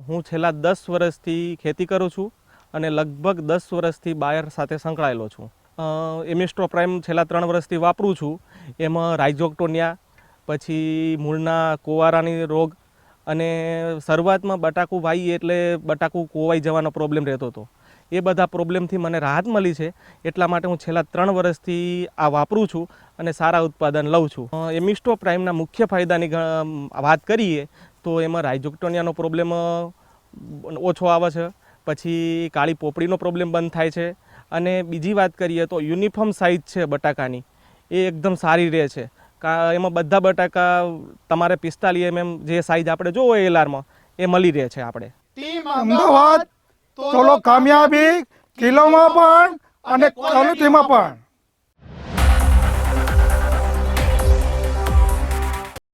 હું છેલ્લા 10 વર્ષથી ખેતી કરું છું અને લગભગ 10 વર્ષથી બાયર સાથે સંકળાયેલો છું. એમિસ્ટ્રો પ્રાઇમ છેલ્લા 3 વર્ષથી વાપરું છું. એમાં રાઇઝોક્ટોનિયા, પછી મૂળના કોવારાની રોગ અને શરૂઆતમાં બટાકું વાવી એટલે બટાકું કોવાઈ જવાનો પ્રોબ્લેમ રહેતો હતો. એ બધા પ્રોબ્લેમથી મને રાહત મળી છે. એટલા માટે હું છેલ્લા 3 વર્ષથી આ વાપરું છું અને સારા ઉત્પાદન લઉં છું. એમિસ્ટ્રો પ્રાઇમના મુખ્ય ફાયદાની વાત કરીએ તો એમાં રાઇઝોક્ટોનિયાનો પ્રોબ્લેમ ઓછો આવે છે, પછી કાળી પોપડીનો પ્રોબ્લેમ બંધ થાય છે અને બીજી વાત કરીએ તો યુનિફોર્મ સાઇઝ છે બટાકાની એ એકદમ સારી રહે છે. એમાં બધા બટાકા તમારે 45 mm જે સાઇઝ આપણે જોવો એલઆરમાં એ મળી રહે છે. આપણે ટીમ અમદાવાદ, ચલો કામયાબી કિલોમાં પણ અને ક્વોલિટીમાં પણ.